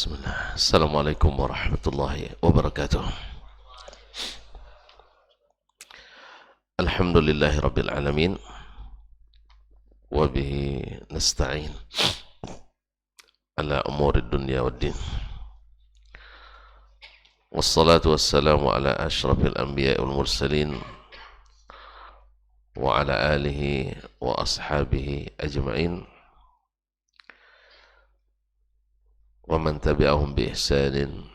Bismillah. Assalamualaikum warahmatullahi wabarakatuh. Alhamdulillahi rabbil alamin. Wabihi nasta'in ala umuri dunya waddin. Wassalatu wassalamu ala ashrafil anbiya wal mursalin wa ala alihi wa ashabihi ajma'in wa man tabi'ahum bi ihsanin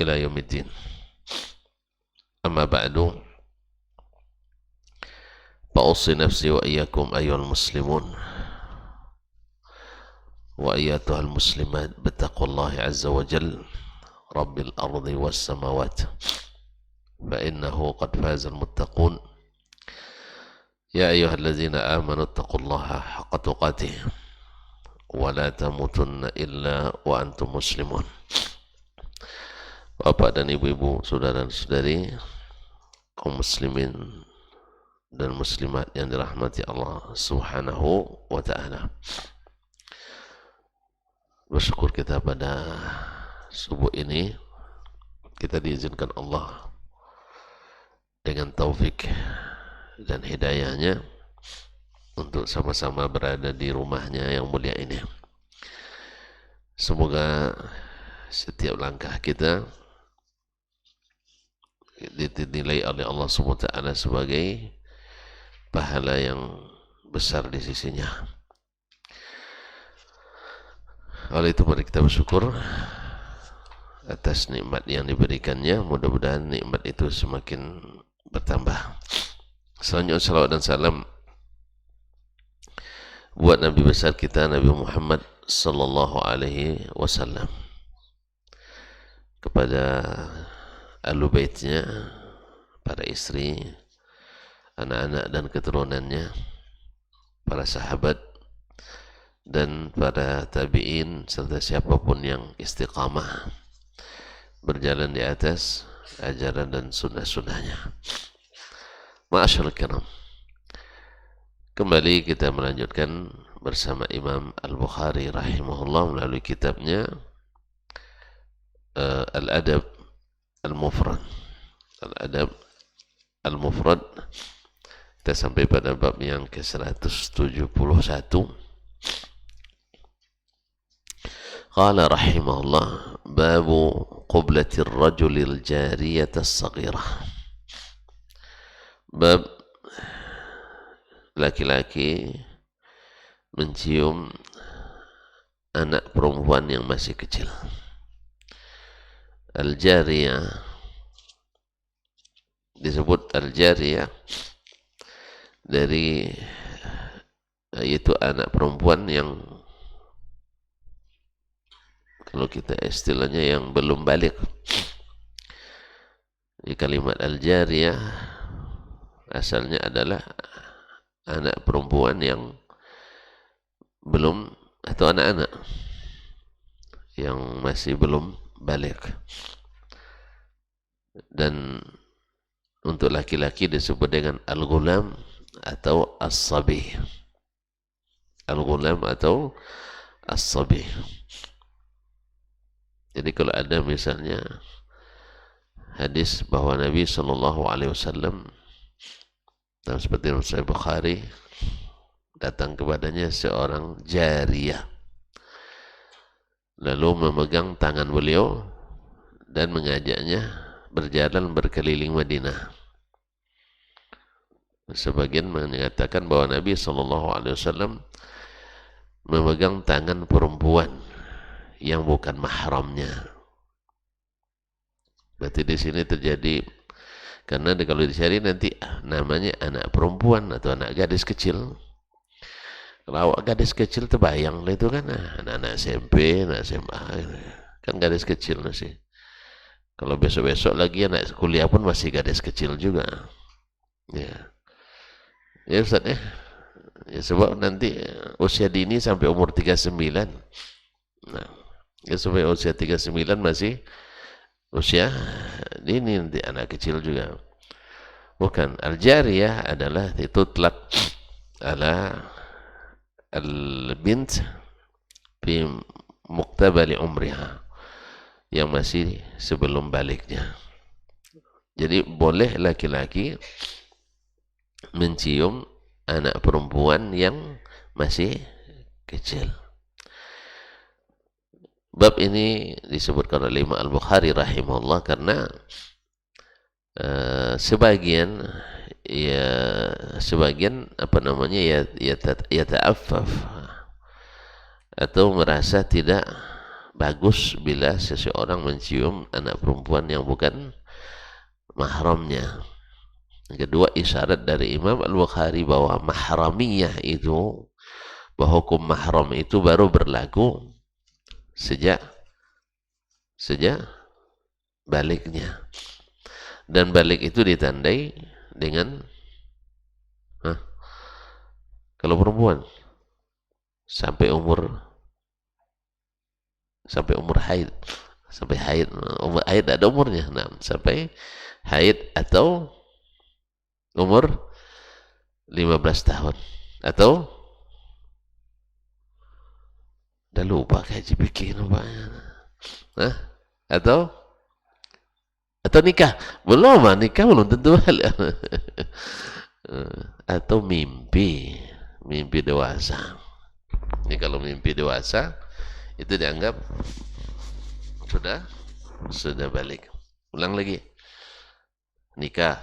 ila yaumiddin. Amma ba'du, fa'usi nafsi wa iyyakum ayyuhal muslimun wa ayyatuhal muslimat bittaqullahi azza wa jal rabbil ardi was samawat fa innahu qad fazal muttaqun ya ayyuhalladzina amanu ittaqullaha haqqa tuqatih wa la tamutunna illa wa antum muslimun. Bapak dan ibu-ibu, saudara dan saudari, kaum muslimin dan muslimat yang dirahmati Allah Subhanahu wa ta'ala. Bersyukur kita pada subuh ini kita diizinkan Allah dengan taufik dan hidayahnya untuk sama-sama berada di rumahnya yang mulia ini. Semoga setiap langkah kita dinilai oleh Allah SWT sebagai pahala yang besar di sisinya. Oleh itu mari kita bersyukur atas nikmat yang diberikannya. Mudah-mudahan nikmat itu semakin bertambah. Selanjutnya salawat dan salam buat Nabi besar kita, Nabi Muhammad sallallahu alaihi wasallam, kepada ahlu baitnya, para istri, anak-anak dan keturunannya, para sahabat dan para tabi'in, serta siapapun yang istiqamah berjalan di atas ajaran dan sunnah-sunnahnya. Ma'asyarul kiram, kembali kita melanjutkan bersama Imam Al-Bukhari rahimahullah melalui kitabnya Al-Adab Al-Mufrad. Al-Adab Al-Mufrad. Kita sampai pada bab yang ke-171. Qala rahimahullah, babu qublatir rajulil jariyatas saghirah. Bab laki-laki mencium anak perempuan yang masih kecil. Al-jariyah disebut al-jariyah dari yaitu anak perempuan yang kalau kita istilahnya yang belum balik. Di kalimat al-jariyah asalnya adalah anak perempuan yang belum, atau anak-anak yang masih belum balik. Dan untuk laki-laki disebut dengan al-ghulam atau as-sabi. Al-ghulam atau as-sabi. Jadi kalau ada misalnya hadis bahwa Nabi SAW dalam seperti Sahih Bukhari, datang kepadanya seorang jariyah lalu memegang tangan beliau dan mengajaknya berjalan berkeliling Madinah. Sebagian mengatakan bahwa Nabi SAW memegang tangan perempuan yang bukan mahramnya. Berarti di sini terjadi, karena kalau dicari nanti namanya anak perempuan atau anak gadis kecil. Kalau awak gadis kecil terbayang lah itu kan anak-anak SMP, anak SMA, kan gadis kecil masih. Kalau besok-besok lagi anak kuliah pun masih gadis kecil juga. Ya Ustaz ya. Ya sebab nanti usia dini sampai umur 39. Nah, ya sampai usia 39 masih usia dini, nanti anak kecil juga. Bukan, al-jariyah adalah tutlaq ala al-bint fi muqtabali umriha. yang masih sebelum baliknya. Jadi boleh laki-laki mencium anak perempuan yang masih kecil. Bab ini disebutkan oleh Imam Al-Bukhari rahimahullah karena sebagian apa namanya ya ta'affaf atau merasa tidak bagus bila seseorang mencium anak perempuan yang bukan mahramnya. Yang kedua, isyarat dari Imam Al-Bukhari bahwa mahramiyah itu, bahwa hukum mahram itu baru berlaku sejak baliknya. Dan balik itu ditandai dengan kalau perempuan sampai umur haid, umur haid ada umurnya. Nah, sampai haid atau umur 15 tahun atau udah lupa kayak bikin atau nikah belum, nikah belum tentu atau mimpi dewasa. Ini kalau mimpi dewasa itu dianggap sudah balik. Ulang lagi, nikah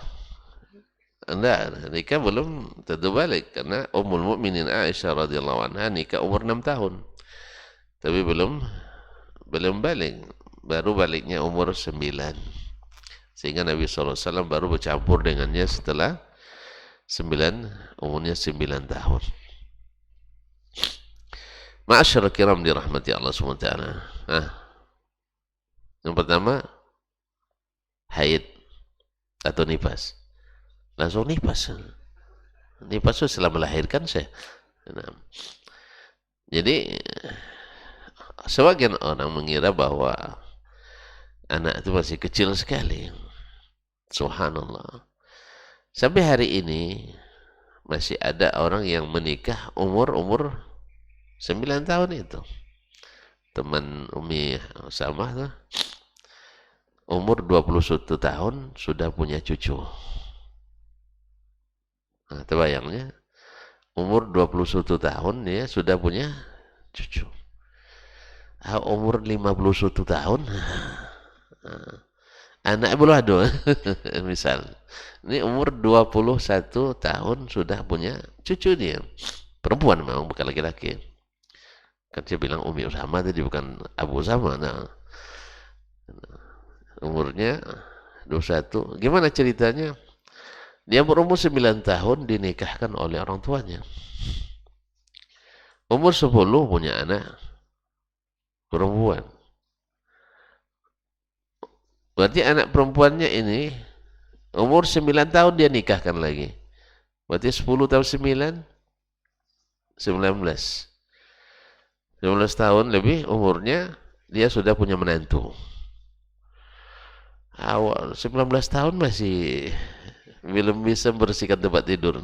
nikah belum tentu balik karena Ummul Mukminin Aisyah radhiyallahu anha nikah umur 6 tahun tapi belum balik, baru baliknya umur 9. Sehingga Nabi SAW baru bercampur dengannya setelah umurnya 9 tahun. Ma'asyar kiram dirahmati Allah SWT. Yang pertama, haid atau nifas. Langsung nifas. Nifas itu setelah melahirkan saya. Jadi, sebagian orang mengira bahwa anak itu masih kecil sekali. Subhanallah. Sampai hari ini masih ada orang yang menikah umur 9 tahun itu. Teman Umi Samah tuh umur 21 tahun sudah punya cucu. Nah, terbayangnya umur 21 tahun dia sudah punya cucu. Umur 51 tahun anak belum ada. Misal ini umur 21 tahun sudah punya cucu dia, perempuan memang bukan laki-laki. Kan saya bilang Umi Usama tadi bukan Abu Usama. Nah, umurnya 21. Gimana ceritanya? Dia berumur 9 tahun dinikahkan oleh orang tuanya. Umur 10 punya anak perempuan. Berarti anak perempuannya ini umur 9 tahun dia nikahkan lagi. Berarti 10 tahun 19 tahun lebih umurnya dia sudah punya menantu. Awal 19 tahun masih belum bisa bersihkan tempat tidur.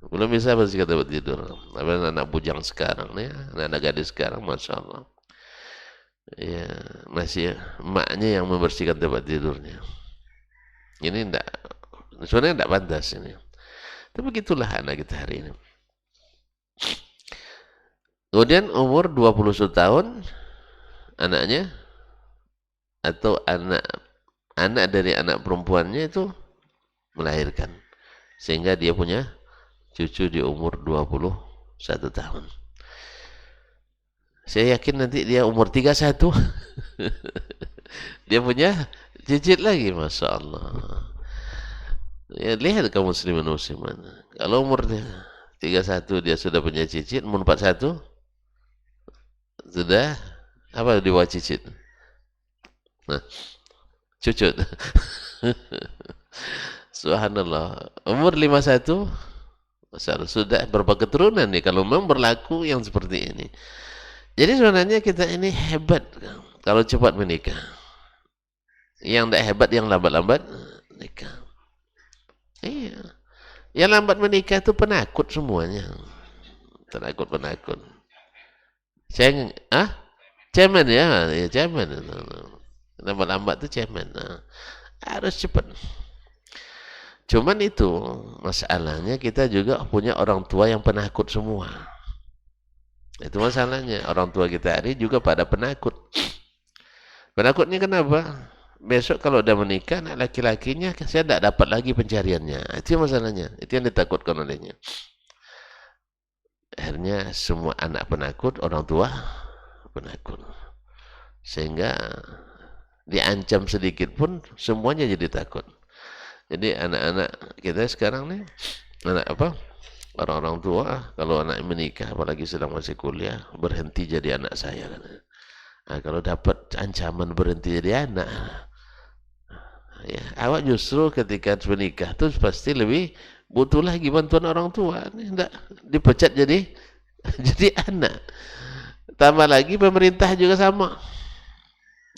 Belum bisa bersihkan tempat tidur. Anak bujang sekarang nih, anak gadis sekarang Masya Allah. Ya, masih emaknya yang membersihkan tempat tidurnya. Ini sebenarnya tidak pantas ini. Tapi begitulah anak kita hari ini. Kemudian umur 21 tahun anaknya atau anak dari anak perempuannya itu melahirkan. Sehingga dia punya cucu di umur 21 tahun. Saya yakin nanti dia umur 31 dia punya cicit lagi, Masya Allah. Ya, lihat kaum muslimin musliman. Kalau umur 31 dia sudah punya cicit, umur 41 sudah apa di bawah cicit? Nah, cucut. Subhanallah. Umur 51 sudah berapa keturunan nih kalau memang berlaku yang seperti ini. Jadi sebenarnya kita ini hebat kalau cepat menikah. Yang tidak hebat, yang lambat-lambat nikah. Iya. Yang lambat menikah itu penakut semuanya. Penakut. Saya Cemen ya, ya cemen. Lambat-lambat itu cemen. Nah, harus cepat. Cuman itu masalahnya, kita juga punya orang tua yang penakut semua. Itu masalahnya. Orang tua kita ini juga pada penakut. Penakutnya kenapa? Besok kalau udah menikah, anak laki-lakinya saya tidak dapat lagi pencariannya. Itu masalahnya. Itu yang ditakutkan olehnya. Akhirnya semua anak penakut, orang tua penakut. Sehingga diancam sedikit pun semuanya jadi takut. Jadi anak-anak kita sekarang nih, anak apa? Orang-orang tua kalau anak menikah, apalagi sedang masih kuliah, berhenti jadi anak saya. Nah, kalau dapat ancaman berhenti jadi anak, ya, awak justru ketika menikah tuh pasti lebih butuh lagi bantuan orang tua. Tidak dipecat jadi jadi anak. Tambah lagi pemerintah juga sama.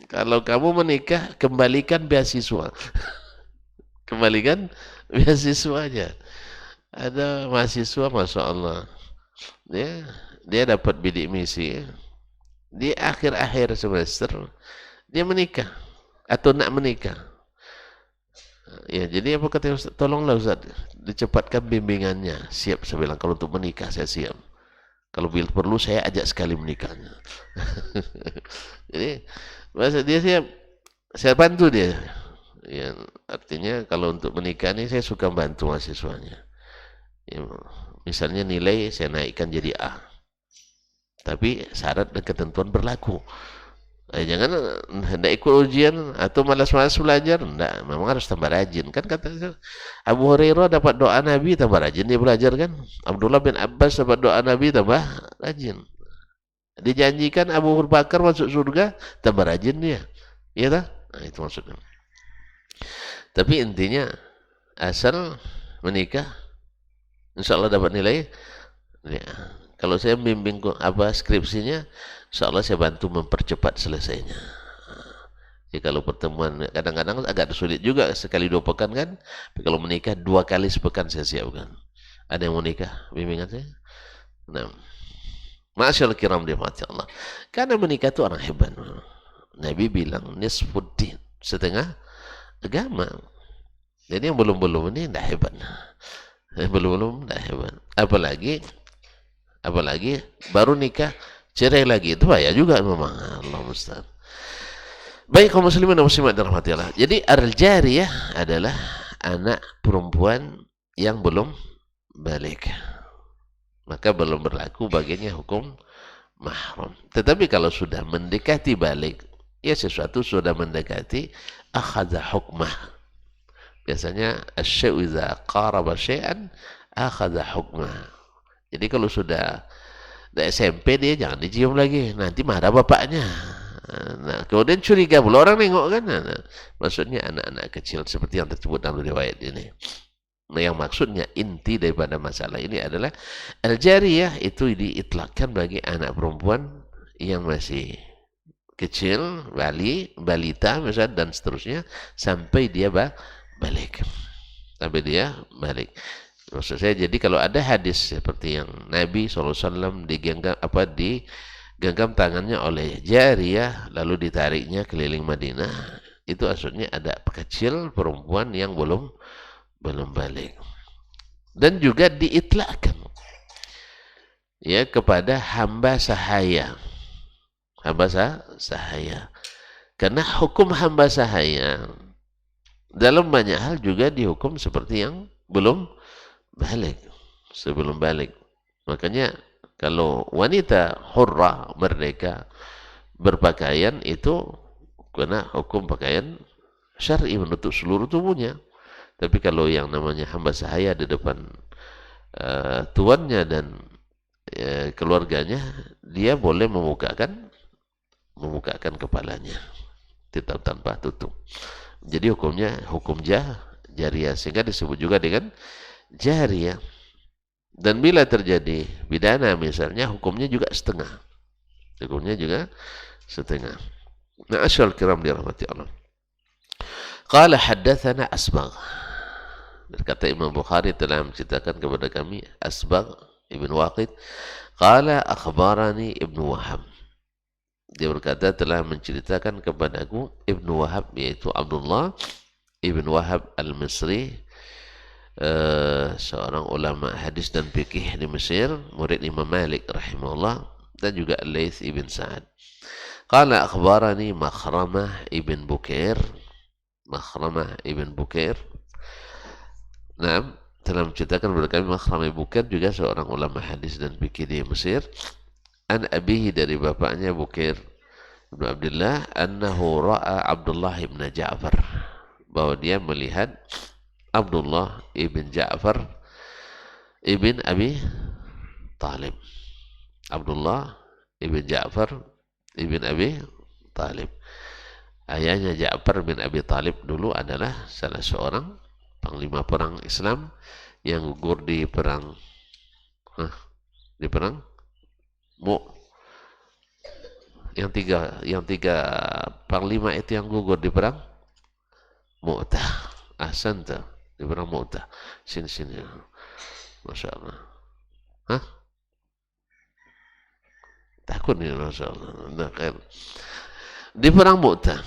Kalau kamu menikah, kembalikan beasiswa. Kembalikan beasiswanya. Ada mahasiswa, masya Allah, dia dapat bidik misi di akhir-akhir semester, dia menikah atau nak menikah. Ya, jadi apa kata Ustaz? Tolonglah Ustaz, dicepatkan bimbingannya. Siap, saya bilang, kalau untuk menikah saya siap. Kalau perlu saya ajak sekali menikahnya. Jadi masa dia siap, saya bantu dia. Ya, artinya kalau untuk menikah ini saya suka bantu mahasiswanya. Ya, misalnya nilai saya naikkan jadi A, tapi syarat dan ketentuan berlaku. Jangan hendak ikut ujian atau malas-malas belajar. Enggak, memang harus tambah rajin. Kan kata Abu Hurairah dapat doa Nabi, tambah rajin dia belajar kan. Abdullah bin Abbas dapat doa Nabi, tambah rajin. Dijanjikan Abu Bakar masuk surga, tambah rajin dia. Iya tak? Nah, itu maksudnya. Tapi intinya asal menikah, insya Allah dapat nilai. Ya. Kalau saya membimbing skripsinya, insya Allah saya bantu mempercepat selesainya. Jadi kalau pertemuan kadang-kadang agak sulit juga, sekali 2 pekan kan. Tapi kalau menikah 2 kali sepekan saya siapkan. Ada yang mau nikah bimbingan saya? Nah, masyaallah kiram dirahmati Allah. Karena menikah itu orang hebat. Nabi bilang nisfuddin, setengah agama. Jadi yang belum-belum ini tidak hebat. Belum-belum tidak hebat. Apalagi baru nikah cerai lagi, itu bahaya juga memang. Allah musta'an. Baik kaum muslimin dan muslimat dirahmati Allah. Jadi al-jariyah adalah anak perempuan yang belum balik. Maka belum berlaku baginya hukum mahram. Tetapi kalau sudah mendekati balik, ya sesuatu sudah mendekati, akhadha hukmah. Biasanya asy-syai'u idza qaraba syai'an akhadha hukmah. Jadi kalau sudah SMP dia jangan dicium lagi, nanti marah bapaknya. Nah, kemudian curiga pula orang nengok kan. Nah, maksudnya anak-anak kecil seperti yang tersebut dalam riwayat ini. Nah, yang maksudnya inti daripada masalah ini adalah al-jariyah itu diitlakkan bagi anak perempuan yang masih kecil, balita misalnya, dan seterusnya sampai dia balik. Sampai dia balik. Maksud saya, jadi kalau ada hadis seperti yang Nabi SAW digenggam tangannya oleh jariyah lalu ditariknya keliling Madinah, itu maksudnya ada kecil perempuan yang belum balik. Dan juga diitlakkan ya kepada hamba sahaya. Hamba sahaya. Karena hukum hamba sahaya dalam banyak hal juga dihukum seperti yang belum balik, sebelum balik. Makanya kalau wanita hurrah, merdeka, berpakaian itu kena hukum pakaian syar'i, menutup seluruh tubuhnya. Tapi kalau yang namanya hamba sahaya di depan tuannya dan keluarganya, dia boleh memukakan kepalanya tetap tanpa tutup. Jadi hukumnya hukum jariyah, sehingga disebut juga dengan jariyah. Dan bila terjadi pidana misalnya, hukumnya juga setengah. Ma'asyal kiram dirahmati Allah. Qala haddatsana Asbagh. Berkata Imam Bukhari telah menceritakan kepada kami Asbagh ibn Waqid. Qala akhbarani Ibnu Wahab. Dia berkata telah menceritakan kepadaku Ibnu Wahab, yaitu Abdullah Ibn Wahab Al-Misri, seorang ulama hadis dan fikih di Mesir, murid Imam Malik rahimahullah, dan juga Al-Laits ibn Sa'ad. Qala akhbarani Makhramah ibn Bukair. Makhramah ibn Bukair, nah, telah menceritakan kepada kami Makhramah ibn Bukair, juga seorang ulama hadis dan fikih di Mesir, an abihi, dari bapaknya Bukair Ibn Abdullah, annahu ra'a Abdullah ibn Ja'far, bahwa dia melihat Abdullah ibn Ja'far ibn Abi Talib. Abdullah ibn Ja'far ibn Abi Talib, ayahnya Ja'far bin Abi Talib dulu adalah salah seorang panglima perang Islam yang gugur di perang yang tiga panglima itu yang gugur di perang Mu'tah. Ahsanta, di perang Mu'tah. Sini, Masya Allah. Takut nih, Masya Allah. Nah, di perang Mu'tah,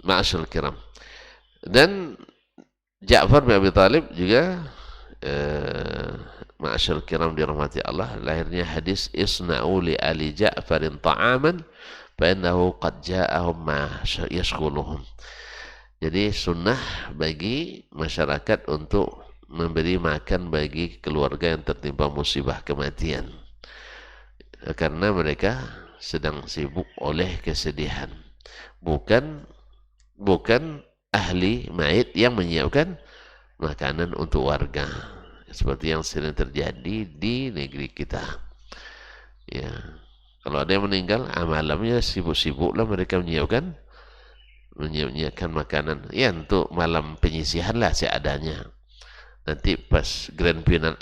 ma'asyal kiram. Dan Ja'far bin Abi Talib juga, ma'asyal kiram dirahmati Allah, lahirnya hadis isna'u li ali Ja'farin ta'aman fa innahu qad ja'ahum ma yashghuluhum. Jadi sunnah bagi masyarakat untuk memberi makan bagi keluarga yang tertimpa musibah kematian, karena mereka sedang sibuk oleh kesedihan, bukan ahli mayit yang menyiapkan makanan untuk warga, seperti yang sering terjadi di negeri kita. Ya, kalau ada yang meninggal, malamnya sibuk-sibuklah mereka menyiapkan makanan, ya untuk malam penyisihan lah seadanya. Nanti pas grand final,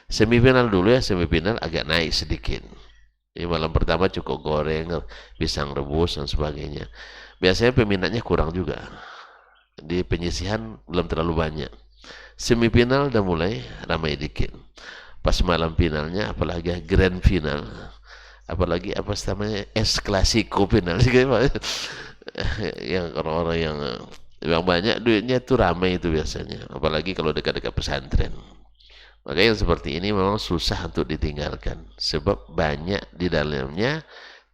semifinal dulu ya, semifinal agak naik sedikit. Jadi malam pertama cukup goreng, pisang rebus dan sebagainya. Biasanya peminatnya kurang juga. Di penyisihan belum terlalu banyak. Semifinal udah mulai ramai dikit. Pas malam finalnya, apalagi grand final, apalagi apa namanya, es klasiko final, yang orang-orang yang banyak duitnya itu ramai itu biasanya. Apalagi kalau dekat-dekat pesantren. Maka yang seperti ini memang susah untuk ditinggalkan, sebab banyak di dalamnya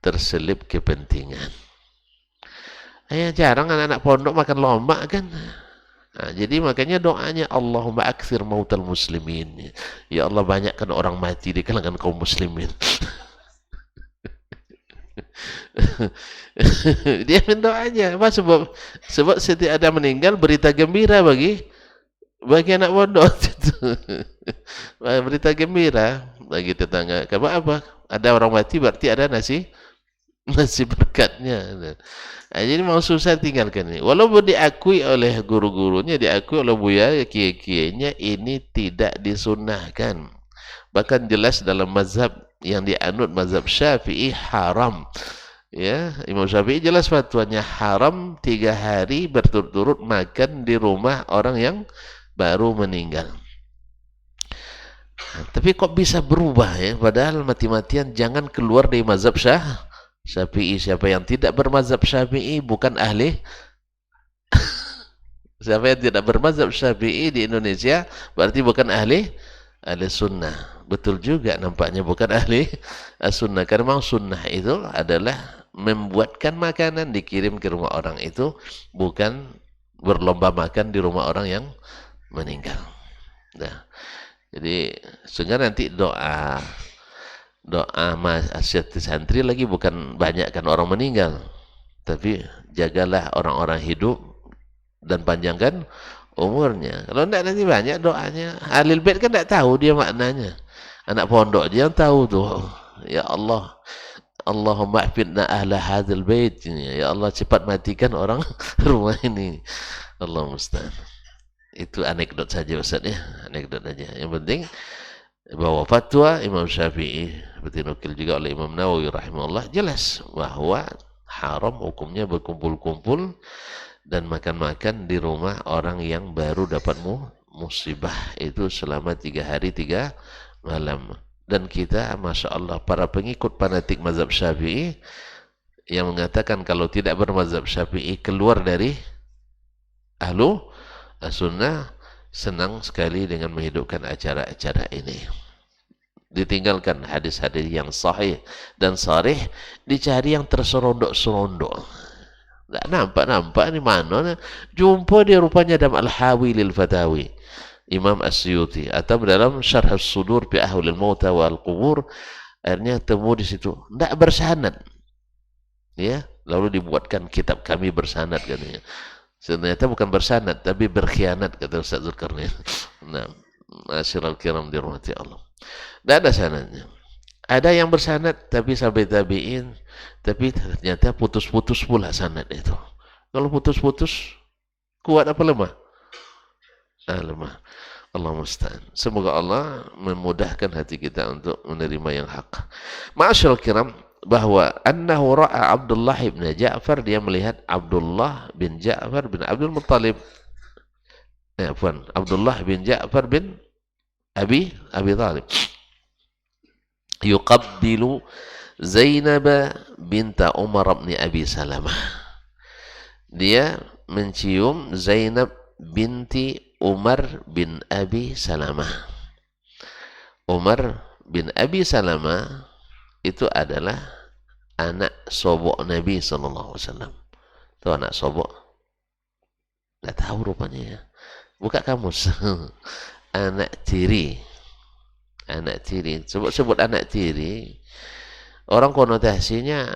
terselip kepentingan. Jarang anak-anak pondok makan lomak kan. Nah, jadi makanya doanya Allahumma akthir mautal muslimin. Ya Allah, banyakkan orang mati di kalangan kaum muslimin. Dia mendoanya apa? Sebab setiap ada meninggal berita gembira bagi anak pondok. Berita gembira bagi tetangga. Kamu apa? Ada orang mati berarti ada nasi berkatnya. Nah, jadi mau susah tinggalkan ini. Walaupun diakui oleh guru-gurunya, diakui oleh buya kiai-kiainya, ini tidak disunnahkan. Bahkan jelas dalam mazhab yang dianut, mazhab Syafi'i, haram. Ya, Imam Syafi'i jelas fatwanya haram 3 hari berturut-turut makan di rumah orang yang baru meninggal. Nah, tapi kok bisa berubah ya? Padahal mati-matian jangan keluar dari mazhab Syafi'i. Siapa yang tidak bermazhab Syafi'i bukan ahli. Siapa yang tidak bermazhab Syafi'i di Indonesia berarti bukan ahli sunnah. Betul juga nampaknya bukan ahli sunnah. Karena memang sunnah itu adalah membuatkan makanan dikirim ke rumah orang itu, bukan berlomba makan di rumah orang yang meninggal. Nah, jadi sehingga nanti doa santri lagi bukan banyakkan orang meninggal, tapi jagalah orang-orang hidup dan panjangkan umurnya. Kalau tidak nanti banyak doanya. Ahlul bait kan tidak tahu dia maknanya. Anak pondok dia yang tahu tuh. Ya Allah, Allahumma ahfidna ahla hadzal bait. Ya Allah, cepat matikan orang rumah ini. Allah musta'an. Itu anekdot saja Ustaz ya, anekdot aja. Yang penting bahwa fatwa Imam Syafi'i seperti nukil juga oleh Imam Nawawi rahimahullah, jelas bahwa haram hukumnya berkumpul-kumpul dan makan-makan di rumah orang yang baru dapat musibah itu selama 3 hari 3 malam. Dan kita Masya Allah, para pengikut fanatik mazhab Syafi'i yang mengatakan kalau tidak bermazhab Syafi'i keluar dari ahlu sunnah, senang sekali dengan menghidupkan acara-acara ini. Ditinggalkan hadis-hadis yang sahih dan sharih, dicari yang terserondok-serondok. Nggak nampak-nampak ini mana. Jumpa dia rupanya dalam Al-Hawi lil Fatawi Imam As-Suyuti, atau dalam Syarh As-Sudur bi Ahwalil Mauta wal Qubur, akhirnya temu di situ. Tidak bersanad. Ya, lalu dibuatkan kitab Kami Bersanad katanya. Ternyata bukan bersanad, tapi berkhianat, kata Ustaz Zulkarnain. Nah, masyiral kiram dirahmati Allah. Tidak ada sanadnya. Ada yang bersanad, tapi sampai tabi'in, tapi ternyata putus-putus pula sanad itu. Kalau putus-putus, kuat apa lemah? Lemah. Allah musta'an. Semoga Allah memudahkan hati kita untuk menerima yang hak. Ma'asyarul kiram, bahwa annahu ra'a Abdullah bin Ja'far, dia melihat Abdullah bin Ja'far bin Abdul Muttalib. Abdullah bin Ja'far bin Abi Talib. Yuqabbilu Zainab binta Umar bin Abi Salamah. Dia mencium Zainab binti Umar bin Abi Salamah. Umar bin Abi Salamah itu adalah anak sobok Nabi SAW. Itu anak sobok? Tidak tahu rupanya ya. Buka kamus. Anak tiri. Anak tiri. Sebut anak tiri. Orang konotasinya,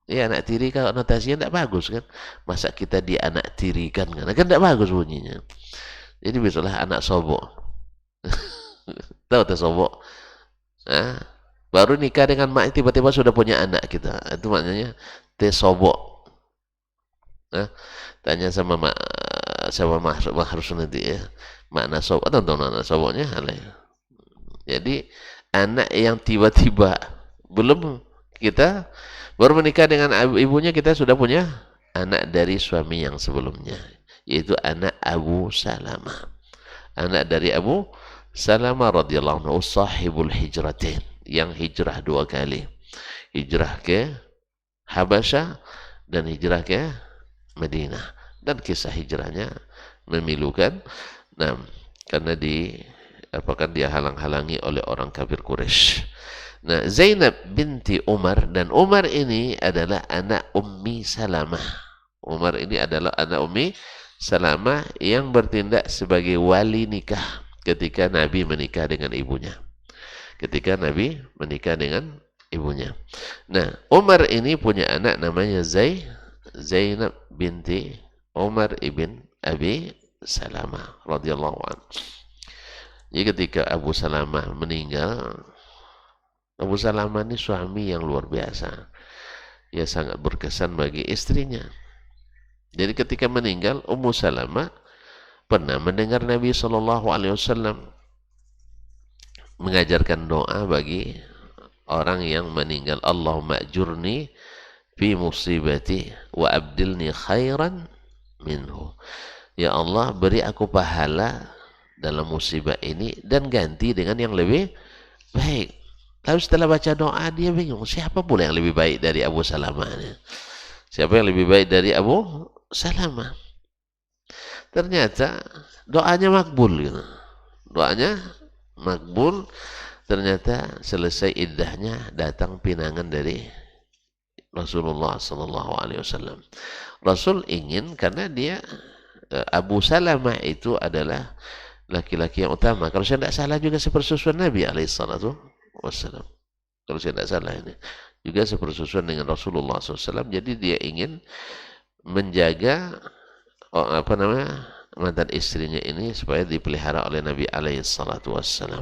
ya anak tiri kalau konotasinya tidak bagus kan. Masa kita di anak tirikan kan? Kan tidak bagus bunyinya. Jadi bisalah anak sobok. Tahu tak sobok? Baru nikah dengan mak, tiba-tiba sudah punya anak kita. Itu maknanya sobok. Tanya sama mak, harus nanti ya. Makna sobok, tahu makna soboknya? Jadi anak yang tiba-tiba belum kita baru menikah dengan ibunya, kita sudah punya anak dari suami yang sebelumnya, yaitu anak Abu Salamah. Anak dari Abu Salamah radhiyallahu anhu, sahibul hijratain, yang hijrah 2 kali. Hijrah ke Habasyah dan hijrah ke Madinah. Dan kisah hijrahnya memilukan. Nah, karena dia halang-halangi oleh orang kafir Quraisy. Nah, Zainab binti Umar, dan Umar ini adalah anak Ummi Salamah. Umar ini adalah anak Ummi Salamah yang bertindak sebagai wali nikah ketika Nabi menikah dengan ibunya. Nah, Umar ini punya anak namanya Zainab binti Umar ibn Abi Salamah radhiyallahu anhu. Jadi ketika Abu Salamah meninggal, Abu Salamah ini suami yang luar biasa. Ya, sangat berkesan bagi istrinya. Jadi ketika meninggal, Ummu Salamah pernah mendengar Nabi SAW mengajarkan doa bagi orang yang meninggal. Allahumma ajurni fi musibati wa abdilni khairan minhu. Ya Allah, beri aku pahala dalam musibah ini dan ganti dengan yang lebih baik. Lalu setelah baca doa, dia bingung, siapa pula yang lebih baik dari Abu Salamah ini? Siapa yang lebih baik dari Abu Salamah? Ternyata doanya makbul gitu. Doanya makbul. Ternyata selesai iddahnya, datang pinangan dari Rasulullah SAW. Rasul ingin, karena dia Abu Salamah itu adalah laki-laki yang utama. Kalau saya tidak salah juga sepersusuan Nabi SAW. Kalau saya tidak salah ini juga sepersusuan dengan Rasulullah SAW. Jadi dia ingin menjaga mantan istrinya ini supaya dipelihara oleh Nabi SAW.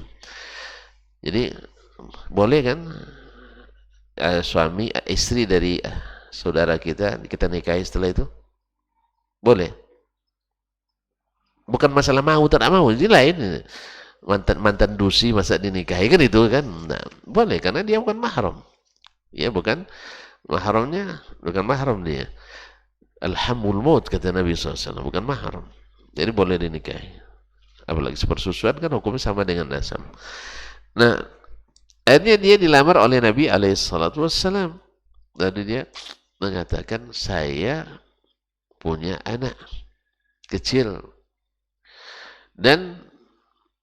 Jadi boleh kan suami istri dari saudara kita nikahi setelah itu? Boleh. Bukan masalah mau atau tidak mau, ini lain. Mantan dusi masa dinikahi kan itu kan. Nah, boleh karena dia bukan mahram. Ya, bukan mahramnya, bukan mahram dia. Alhamul maut kata Nabi SAW, bukan mahram. Jadi boleh dinikahi. Apalagi sepersusuan kan hukumnya sama dengan nasab. Nah, akhirnya dia dilamar oleh Nabi SAW. Lalu dia mengatakan, saya punya anak kecil dan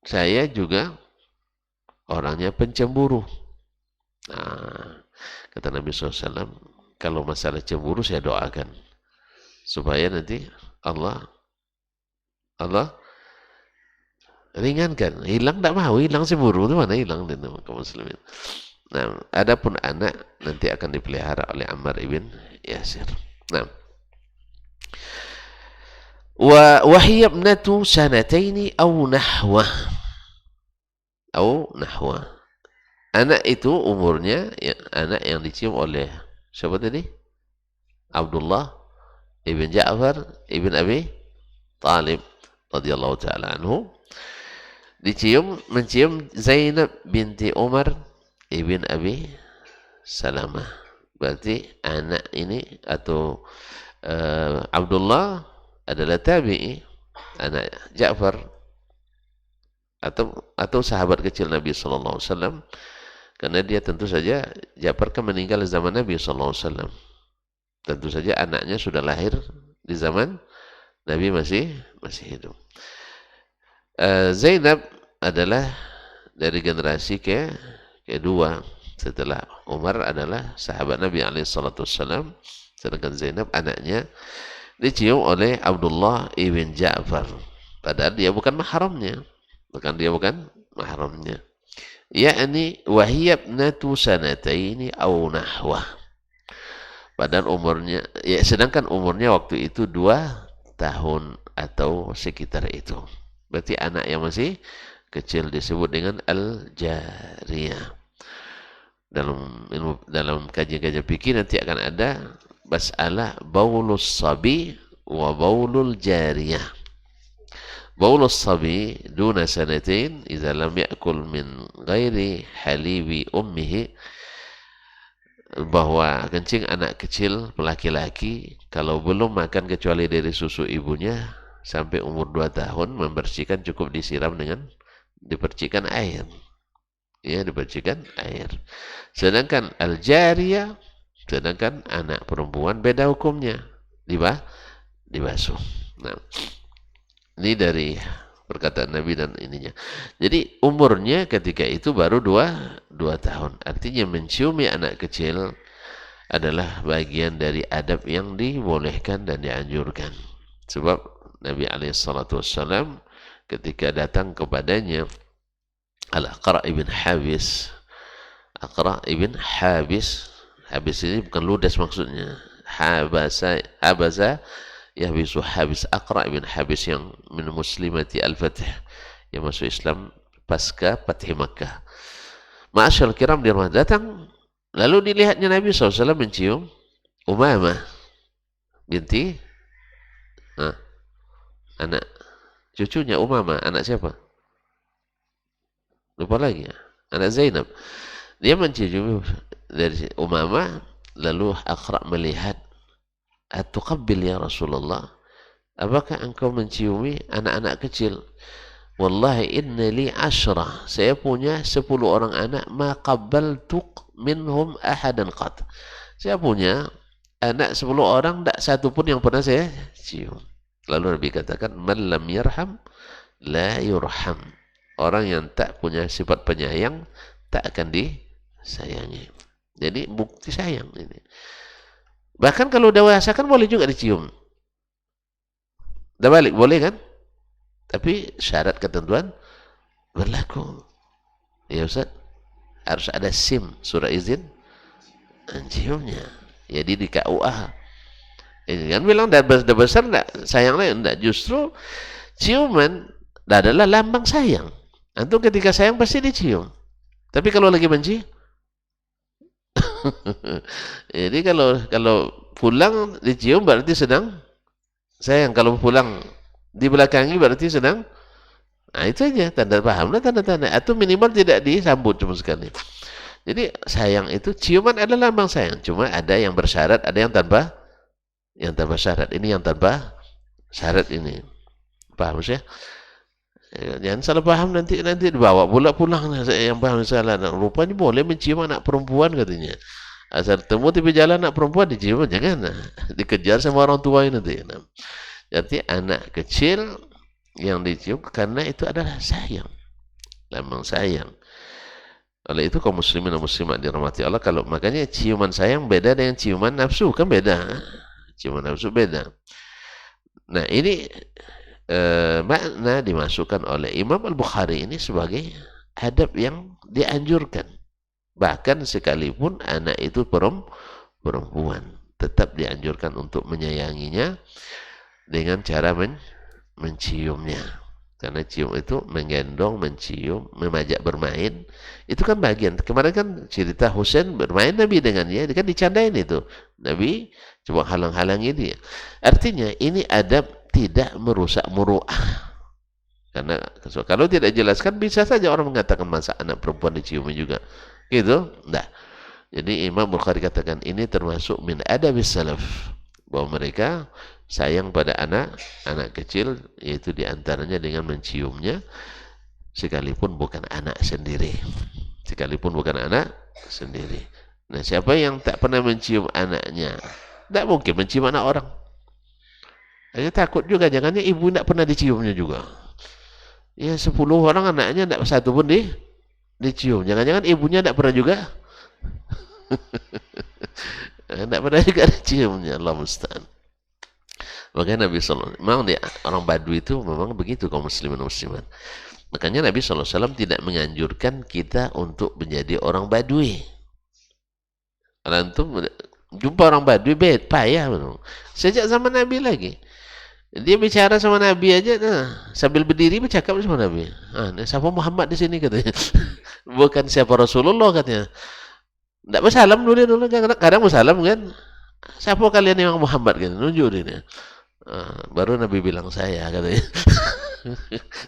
saya juga orangnya pencemburu. Nah, kata Nabi SAW, kalau masalah cemburu saya doakan supaya nanti Allah ringankan. Hilang tak mau, hilang cemburu itu mana hilang di kaum muslimin. Nah, adapun anak nanti akan dipelihara oleh Ammar ibn Yasir. Nah, وهي ابنة سنتين أو نحوه anak itu umurnya ya, anak yang dicium oleh siapa tadi? Abdullah ibn Ja'far ibn Abi Talib radhiyallahu taala anhu mencium Zainab binti Umar ibn Abi Salamah. Berarti anak ini atau Abdullah adalah tabi'i, anak Ja'far atau sahabat kecil Nabi sallallahu alaihi wasallam, karena dia tentu saja Ja'far kan meninggal di zaman Nabi sallallahu alaihi wasallam. Tentu saja anaknya sudah lahir di zaman Nabi masih hidup. Zainab adalah dari generasi kedua setelah Umar, adalah sahabat Nabi alaihi salatu wasallam, sedangkan Zainab anaknya dicium oleh Abdullah ibn Ja'far, padahal dia bukan mahramnya, yakni wahiyab natu sanataini au nahwah, padahal umurnya ya, sedangkan umurnya waktu itu 2 tahun atau sekitar itu. Berarti anak yang masih kecil disebut dengan al-jariyah. Dalam kajian-kajian fikih nanti akan ada masalah baulus sabi wa baulul jariyah. Baulus sabi duna sanatain idza lam ya'kul min ghairi halibi ummihi, bahwa kencing anak kecil laki-laki kalau belum makan kecuali dari susu ibunya sampai umur 2 tahun, membersihkan cukup dipercikan air. Ya, dipercikan air. Sedangkan al-jariyah, sedangkan anak perempuan beda hukumnya, dibasuh. Nah, ini dari perkataan Nabi dan ininya. Jadi umurnya ketika itu baru 2 tahun. Artinya menciumi anak kecil adalah bagian dari adab yang dibolehkan dan dianjurkan. Sebab Nabi SAW ketika datang kepadanya Al-Aqra' ibn Habis. Aqra' ibn Habis. Habis ini bukan ludas maksudnya. Habasa yahbisu habis. Aqra' ibn Habis yang min muslimati al-Fath, yang masuk Islam pasca Fath Makkah. Ma'asyal kiram di rumah datang, lalu dilihatnya Nabi SAW mencium Umamah binti anak cucunya Umamah. Anak siapa? Lupa lagi ya. Anak Zainab. Dia mencium dari Umamah, lalu Aqra' melihat, "Atuqabbil ya Rasulullah? Apakah engkau menciumi anak-anak kecil? Wallahi inna li 10. Saya punya 10 orang anak, ma qabbaltuq minhum ahadan qat." Saya punya anak 10 orang, tak satu pun yang pernah saya cium. Lalu Nabi katakan, "Man lam yarham la yurham." Orang yang tak punya sifat penyayang tak akan disayangi. Jadi bukti sayang ini. Bahkan kalau dewasa kan boleh juga dicium. Dah balik boleh kan? Tapi syarat ketentuan berlaku. Ya Ustaz, harus ada SIM, surat izin ciumnya. Jadi di KUA. Ini kan bilang dah besar enggak sayangnya, enggak, justru ciuman adalah lambang sayang. Antum ketika sayang pasti dicium. Tapi kalau lagi benci, jadi kalau pulang dicium berarti sedang sayang. Kalau pulang di belakangi berarti sedang. Nah itu aja tanda pahamlah, tanda-tanda. Atau minimal tidak disambut sama sekali. Jadi sayang itu ciuman adalah lambang sayang. Cuma ada yang bersyarat, ada yang tanpa syarat. Ini yang tanpa syarat ini. Paham sih? Jangan salah paham, nanti dibawa pula pulang yang paham salah. Rupanya boleh mencium anak perempuan katanya. Asal temu di jalan anak perempuan dicium, jangan dikejar sama orang tua ini nanti. Nah, jadi anak kecil yang dicium karena itu adalah sayang, lambang sayang. Oleh itu kaum muslimin dan muslimat dirahmati Allah, kalau makanya ciuman sayang beda dengan ciuman nafsu, kan beda. Ciuman nafsu beda. Nah, ini makna dimasukkan oleh Imam Al-Bukhari ini sebagai adab yang dianjurkan. Bahkan sekalipun anak itu perempuan, tetap dianjurkan untuk menyayanginya dengan cara menciumnya. Karena cium itu menggendong, mencium, memajak bermain. Itu kan bagian. Kemarin kan cerita Husain bermain Nabi dengannya, kan dicandain itu. Nabi coba halang-halangi dia. Artinya ini adab tidak merusak muru'ah. Karena kalau tidak jelaskan bisa saja orang mengatakan masa anak perempuan diciumi juga. Gitu? Enggak. Jadi Imam Bukhari katakan ini termasuk min adabis salaf. Bahwa mereka sayang pada anak kecil, yaitu diantaranya dengan menciumnya sekalipun bukan anak sendiri. Nah, siapa yang tak pernah mencium anaknya, tak mungkin mencium anak orang. Saya takut juga, jangannya ibu tak pernah diciumnya juga. Ya 10 orang anaknya tak satu pun dicium. Jangan-jangan ibunya tak pernah juga. Tak pernah juga diciumnya. Allah musta'an. Makanya Nabi SAW, memang dia, orang Badui itu memang begitu kaum muslimin dan muslimat. Makanya Nabi SAW tidak menganjurkan kita untuk menjadi orang Badui. Karena itu jumpa orang Badui payah. Sejak zaman Nabi lagi. Dia bicara sama Nabi aja, sambil berdiri bercakap sama Nabi. Siapa Muhammad di sini katanya. Bukan siapa Rasulullah katanya. Tidak bersalam dulu, kadang bersalam kan. Siapa kalian yang Muhammad kan? Nunjuk dia. Baru Nabi bilang saya katanya.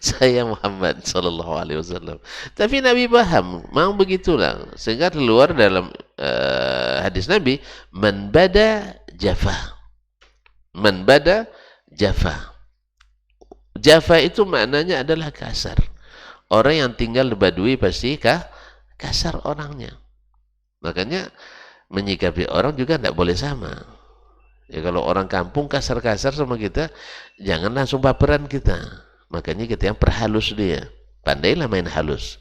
Saya Muhammad sallallahu alaihi wasallam. Tapi Nabi paham, memang begitulah. Sehingga keluar dalam hadis Nabi, man bada jafa. Man bada jafa. Jafa itu maknanya adalah kasar. Orang yang tinggal di Badui pasti kasar orangnya. Makanya menyikapi orang juga tidak boleh sama. Ya kalau orang kampung kasar-kasar sama kita, jangan langsung baperan kita. Makanya kita yang perhalus dia. Pandailah main halus.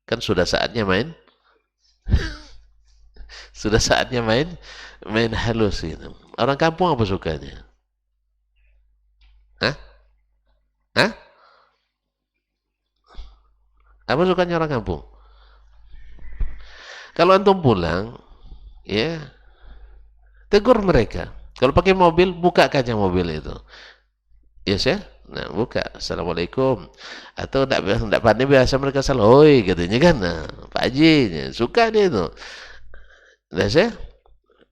Kan sudah saatnya main. Sudah saatnya main halus gitu. Orang kampung apa sukanya? Hah? Apa sukanya orang kampung? Kalau antum pulang, ya tegur mereka. Kalau pakai mobil, buka kaca mobil itu. Yes ya? Nah, buka. Assalamualaikum. Atau tidak pandai biasa mereka salah. Oi, katanya kan. Nah, Pak Haji, suka dia itu. Nah,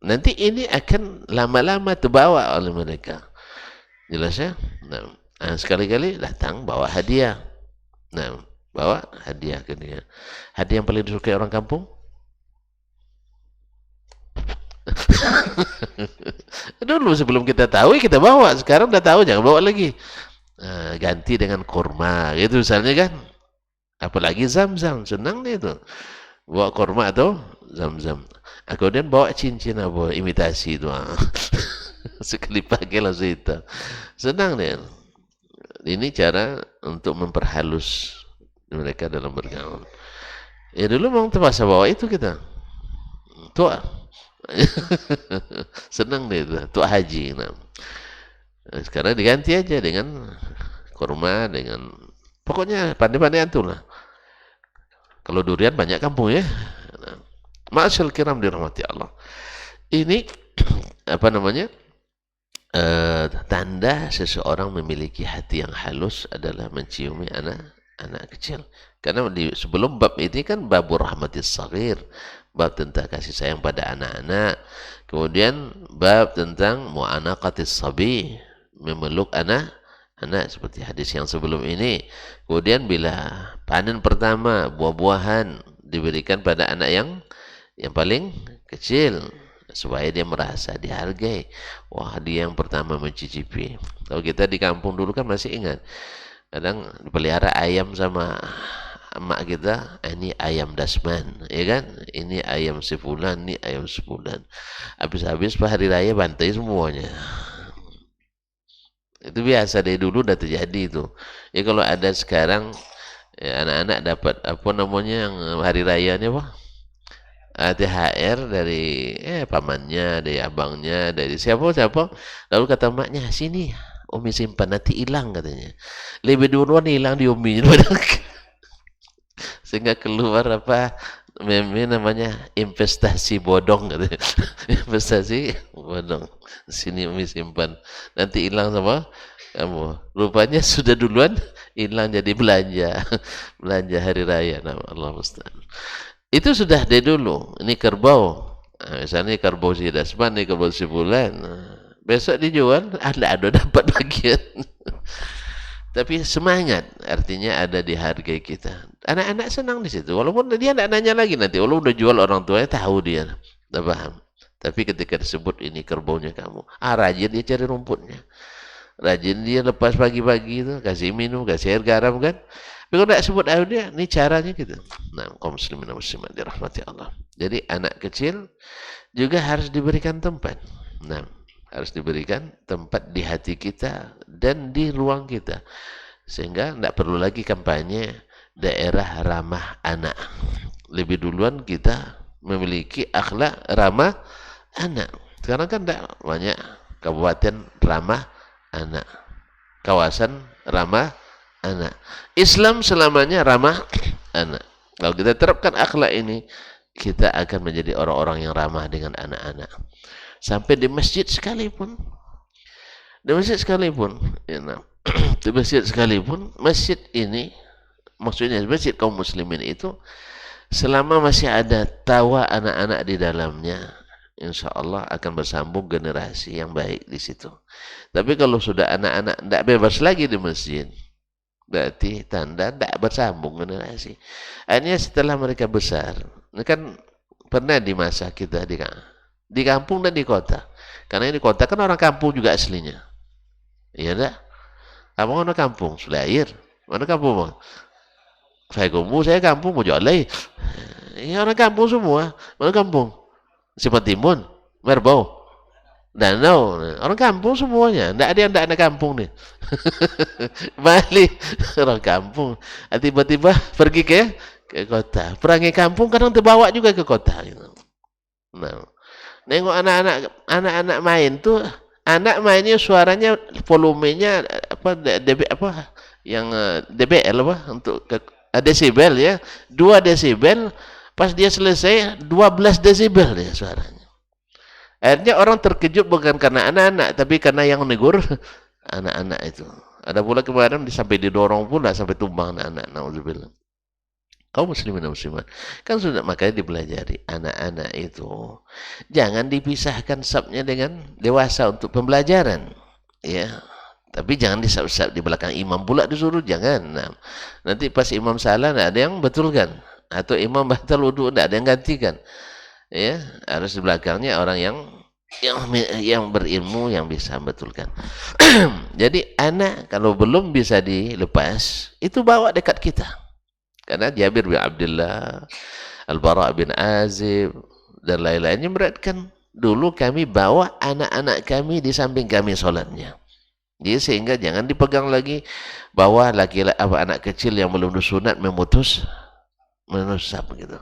nanti ini akan lama-lama terbawa oleh mereka. Jelas ya? Nah, sekali-kali datang bawa hadiah. Nah, bawa hadiah ke dia. Hadiah yang paling disukai orang kampung? Dulu sebelum kita tahu kita bawa, sekarang udah tahu jangan bawa lagi. Ganti dengan kurma gitu misalnya kan. Apalagi zam-zam, senang nih itu. Bawa kurma atau zam-zam. Kemudian bawa cincin apa imitasi itu. Sekali pakai langsung itu. Senang deh. Ini cara untuk memperhalus mereka dalam bergaul. Ya dulu memang terpaksa bawa itu kita. Tua. Senang deh itu, Tua Haji. Nah, sekarang diganti aja dengan kurma, dengan pokoknya pandai-pandai antum lah. Kalau durian banyak kampung ya. Nah, Ma'asyal kiram dirahmati Allah. Ini apa namanya? Tanda seseorang memiliki hati yang halus adalah menciumi anak kecil. Karena sebelum bab ini kan babur rahmatis saghir, bab tentang kasih sayang pada anak-anak. Kemudian bab tentang mu'anaqatis sabi, memeluk anak seperti hadis yang sebelum ini. Kemudian bila panen pertama buah-buahan diberikan pada anak yang paling kecil supaya dia merasa dihargai. Wah, dia yang pertama mencicipi. Kalau kita di kampung dulu kan masih ingat, kadang dipelihara ayam sama emak kita, ini ayam dasman, ya kan? Ini ayam sebulan, ini ayam sebulan. Habis-habis pas hari raya bantai semuanya. Itu biasa dari dulu udah terjadi itu. Ya kalau ada sekarang ya, anak-anak dapat apa namanya yang hari rayanya apa? THR dari pamannya, dari abangnya, dari siapa. Lalu kata maknya, sini Umi simpan nanti hilang katanya. Lebih duluan hilang di Umi. Sehingga keluar apa meme namanya investasi bodong katanya. Investasi bodong. Sini Umi simpan. Nanti hilang sama kamu. Rupanya sudah duluan hilang jadi belanja. Belanja hari raya. Nama Allah musta'an. Itu sudah dari dulu. Ini kerbau. Nah, misalnya kerbau si dasman, ini kerbau si bulan. Nah, besok dijual, ada dapat bagian. Tapi semangat, artinya ada dihargai kita. Anak-anak senang di situ. Walaupun dia tidak nanya lagi nanti. Walaupun udah jual orang tuanya, tahu dia. Tidak paham. Tapi ketika disebut ini kerbaunya kamu. Rajin dia cari rumputnya. Rajin dia lepas pagi-pagi itu. Kasih minum, kasih air garam kan. Tapi kalau tidak sebut dia, ini caranya gitu. Nah, kaum muslimin dan muslimat dirahmati Allah. Jadi anak kecil juga harus diberikan tempat. Nah, harus diberikan tempat di hati kita dan di ruang kita. Sehingga tidak perlu lagi kampanye daerah ramah anak. Lebih duluan kita memiliki akhlak ramah anak. Sekarang kan tidak banyak kabupaten ramah anak. Kawasan ramah anak. Islam selamanya ramah anak. Kalau kita terapkan akhlak ini, kita akan menjadi orang-orang yang ramah dengan anak-anak. Sampai di masjid sekalipun. Di masjid sekalipun. Ya, nah. Di masjid sekalipun, masjid ini, maksudnya masjid kaum muslimin itu, selama masih ada tawa anak-anak di dalamnya, insya Allah akan bersambung generasi yang baik di situ. Tapi kalau sudah anak-anak tidak bebas lagi di masjid, berarti tanda tidak bersambung generasi. Akhirnya setelah mereka besar, ini kan pernah di masa kita di kampung dan di kota. Karena di kota kan orang kampung juga aslinya. Iya dah. Kamu orang kampung, Sulair. Mana kampung bang? Saya kampung mau jual lagi. Ya orang kampung semua. Mana kampung? Simpan Timun, Merbau, Danau. Orang kampung semuanya. Tidak ada yang tidak ada kampung nih. Balik orang kampung. Tiba-tiba pergi ke kota. Perangai kampung kadang terbawa juga ke kota. Nah, nengok anak-anak main tuh, anak mainnya suaranya volumenya apa yang dBl apa untuk desibel ya, 2 desibel, pas dia selesai 12 desibel ya suaranya. Akhirnya orang terkejut bukan karena anak-anak tapi karena yang negur anak-anak itu. Ada pula kemarin sampai didorong pula sampai tumbang anak-anak, nauzubillah. Kaum muslimin dan muslimat, kan sudah makanya dipelajari anak-anak itu jangan dipisahkan sabnya dengan dewasa untuk pembelajaran, ya. Tapi jangan disab-sab di belakang imam pula disuruh, jangan. Nah, nanti pas imam salah tidak ada yang betulkan, atau imam batal wudu tidak ada yang gantikan, ya. Harus di belakangnya orang yang berilmu yang bisa betulkan. Jadi anak kalau belum bisa dilepas itu bawa dekat kita. Karena Jabir bin Abdullah, Al-Bara bin Azib, dan lain-lainnya meriwayatkan dulu kami bawa anak-anak kami di samping kami sholatnya. Jadi sehingga jangan dipegang lagi bahwa laki-laki anak kecil yang belum disunat menusap gitu.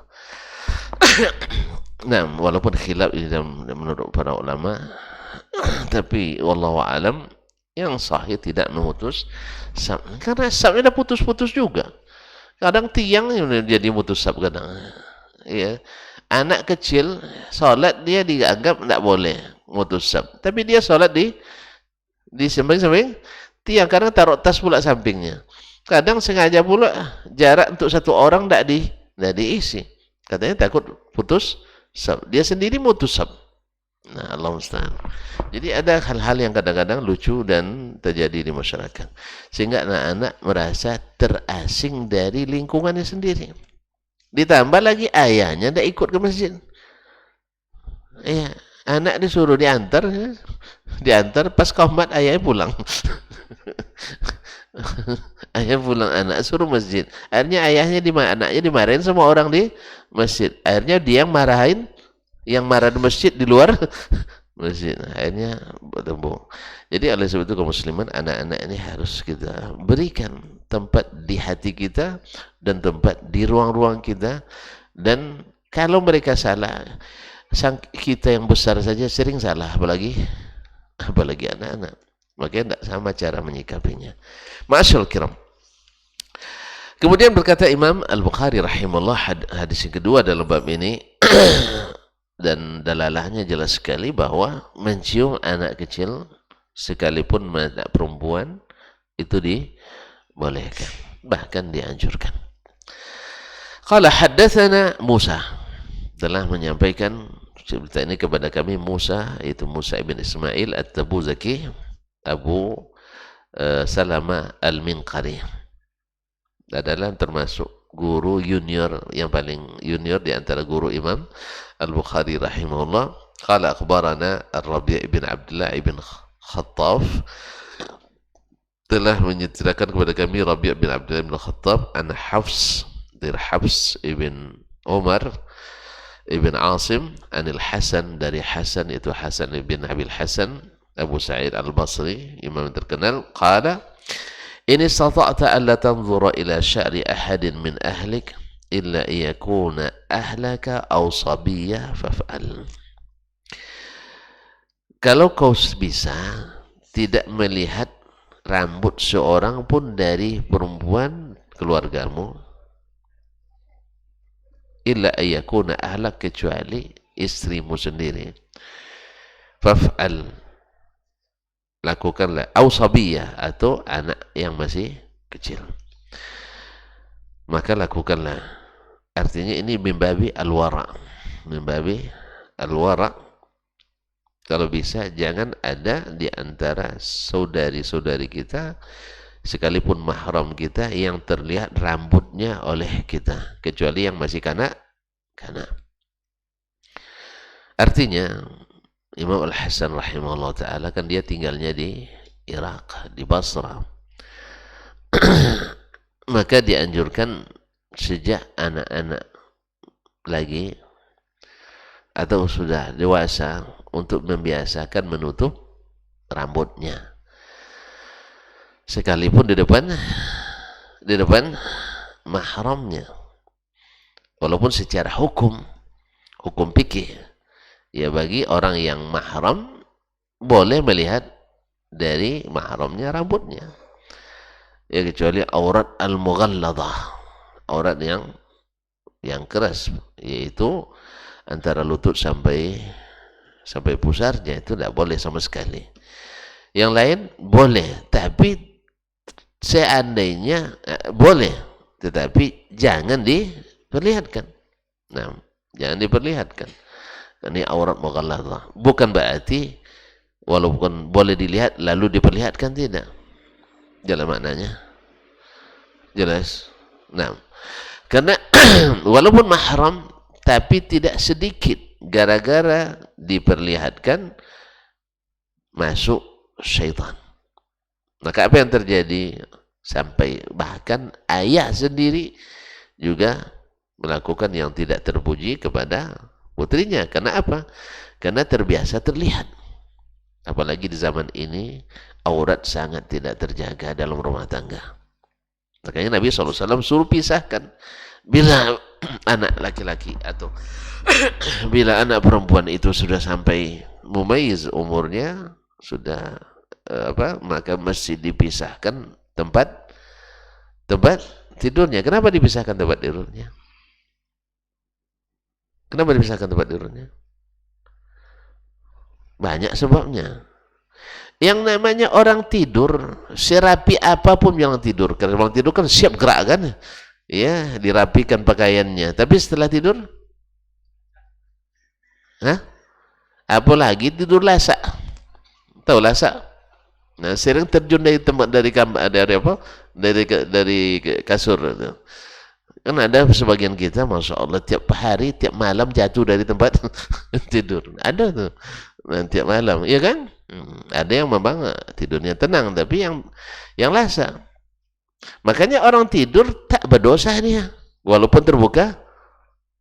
Nah, walaupun khilaf ini menurut para ulama, tapi wallahu alam yang sahih tidak memutus sab, karena sabnya dah putus-putus juga. Kadang tiang jadi mutus sab kadang. Ya. Anak kecil salat dia dianggap tidak boleh mutus sab. Tapi dia salat di samping-samping tiang, kadang taruh tas pula sampingnya. Kadang sengaja pula jarak untuk satu orang tidak diisi. Katanya takut putus sab. Dia sendiri mutus sab. Nah, Allah musta'an. Jadi ada hal-hal yang kadang-kadang lucu dan terjadi di masyarakat. Sehingga anak-anak merasa terasing dari lingkungannya sendiri. Ditambah lagi ayahnya tidak ikut ke masjid. Ya, anak disuruh diantar pas qomat ayahnya pulang. Ayah pulang, anak suruh masjid. Akhirnya ayahnya anaknya dimarahin sama orang di masjid. Akhirnya dia yang marah di masjid di luar masjid. Akhirnya bertemu. Jadi oleh sebab itu kaum muslimin, anak-anak ini harus kita berikan tempat di hati kita dan tempat di ruang-ruang kita. Dan kalau mereka salah, kita yang besar saja sering salah, apalagi anak-anak. Makanya tidak sama cara menyikapinya. Ma'asyarul kiram. Kemudian berkata Imam Al-Bukhari rahimahullah, hadis yang kedua dalam bab ini dan dalalahnya jelas sekali bahwa mencium anak kecil sekalipun anak perempuan itu dibolehkan, bahkan dianjurkan. Qala haddatsana Musa, telah menyampaikan cerita ini kepada kami Musa, yaitu Musa ibn Ismail At-Tabuzaki Abu Salama Al-Minqari, adalah termasuk guru junior yang paling junior di antara guru Imam Al-Bukhari rahimahullah. Qala akhbarana Ar-Rabi' ibn Abdullah ibn Khattab, telah menceritakan kepada kami Rabi' bin Abdullah ibn Khattab an Hafs dari Hafs ibn Umar ibn Asim anil Hasan, dari Hasan, itu Hasan ibn Abil Hasan Abu Sa'id Al-Basri, imam terkenal. Qala in istata'ta alla tanzura ila sya'ri ahadin min ahlik illa yakuna ahlaka aw sabiyyah faf'al. Kalau kau bisa tidak melihat rambut seorang pun dari perempuan keluargamu, illa yakuna ahlak, kecuali istrimu sendiri, faf'al, lakukanlah, aw sabiyyah, atau anak yang masih kecil, maka lakukanlah. Artinya ini mimbabi al-wara, mimbabi al-wara. Kalau bisa jangan ada di antara saudari-saudari kita sekalipun mahram kita yang terlihat rambutnya oleh kita, kecuali yang masih kanak. Artinya Imam Al-Hasan rahimahullah ta'ala kan dia tinggalnya di Irak, di Basra. Maka dianjurkan sejak anak-anak lagi atau sudah dewasa untuk membiasakan menutup rambutnya, sekalipun di depan mahramnya. Walaupun secara hukum fikih, ya bagi orang yang mahram boleh melihat dari mahramnya rambutnya, ya kecuali aurat al-mughalladah, aurat yang keras, yaitu antara lutut sampai pusarnya, itu tidak boleh sama sekali. Yang lain boleh, tapi seandainya boleh, tetapi jangan diperlihatkan. Nah, jangan diperlihatkan. Ini aurat mughalladah. Bukan berarti walaupun boleh dilihat lalu diperlihatkan, tidak. Jelas maknanya? Jelas? Nah, karena walaupun mahram tapi tidak sedikit gara-gara diperlihatkan masuk syaitan. Maka apa yang terjadi? Sampai bahkan ayah sendiri juga melakukan yang tidak terpuji kepada putrinya. Karena apa? Karena terbiasa terlihat. Apalagi di zaman ini aurat sangat tidak terjaga dalam rumah tangga. Makanya Nabi SAW suruh pisahkan. Bila anak laki-laki atau bila anak perempuan itu sudah sampai mumayyiz, umurnya sudah maka mesti dipisahkan tempat tidurnya. Kenapa dipisahkan tempat tidurnya? Kenapa dipisahkan tempat tidurnya? Banyak sebabnya. Yang namanya orang tidur, serapi apapun yang tidur, karena orang tidur kan siap gerak kan, ya, dirapikan pakaiannya. Tapi setelah tidur, apalagi tidur lasak. Tahu lasak? Nah, sering terjun dari tempat dari kasur. Kan ada sebagian kita, masya Allah, tiap hari, tiap malam jatuh dari tempat tidur. Ada tuh, nah, tiap malam, iya kan? Ada yang memang tidurnya tenang, tapi yang lasak. Makanya orang tidur tak berdosa dia, walaupun terbuka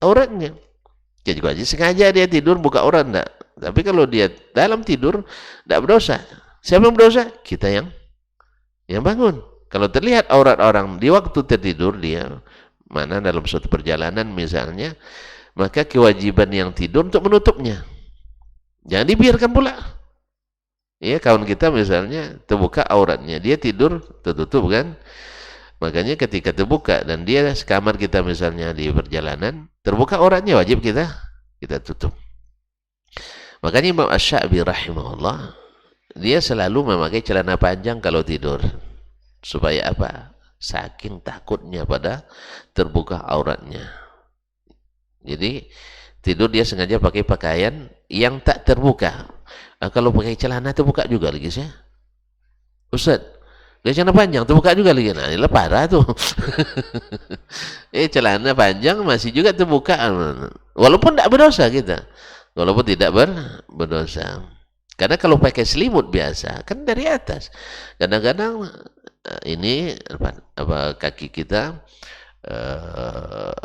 auratnya. Jadi aja sengaja dia tidur buka aurat enggak. Tapi kalau dia dalam tidur enggak berdosa. Siapa yang berdosa? Kita yang bangun. Kalau terlihat aurat orang di waktu tertidur dia, mana dalam suatu perjalanan misalnya, maka kewajiban yang tidur untuk menutupnya. Jangan dibiarkan pula. Ya, kawan kita misalnya terbuka auratnya, dia tidur tertutup kan? Makanya ketika terbuka dan dia sekamar kita misalnya di perjalanan, terbuka auratnya wajib kita tutup. Makanya Imam Asy-Sya'bi rahimahullah, dia selalu memakai celana panjang kalau tidur. Supaya apa? Saking takutnya pada terbuka auratnya. Jadi tidur dia sengaja pakai pakaian yang tak terbuka. Kalau pakai celana terbuka juga lagi sih. Ustaz, dia celana panjang terbuka juga lagi. Nah, ini parah tuh. Celana panjang masih juga terbuka. Walaupun tidak berdosa kita. Walaupun tidak berdosa. Karena kalau pakai selimut biasa kan dari atas. Kadang-kadang ini apa kaki kita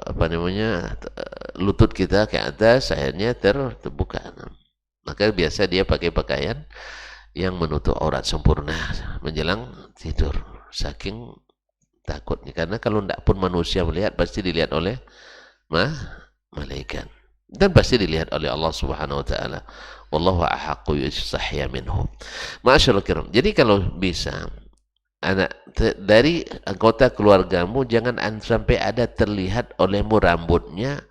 apa namanya lutut kita ke atas akhirnya terbuka. Maka biasa dia pakai pakaian yang menutup aurat sempurna menjelang tidur. Saking takutnya, karena kalau tidak pun manusia melihat pasti dilihat oleh malaikat dan pasti dilihat oleh Allah Subhanahu wa taala. Wallahu ahaqqu yustahya minhu. Ma'asyiral kiram. Jadi kalau bisa anak dari anggota keluargamu jangan sampai ada terlihat olehmu rambutnya,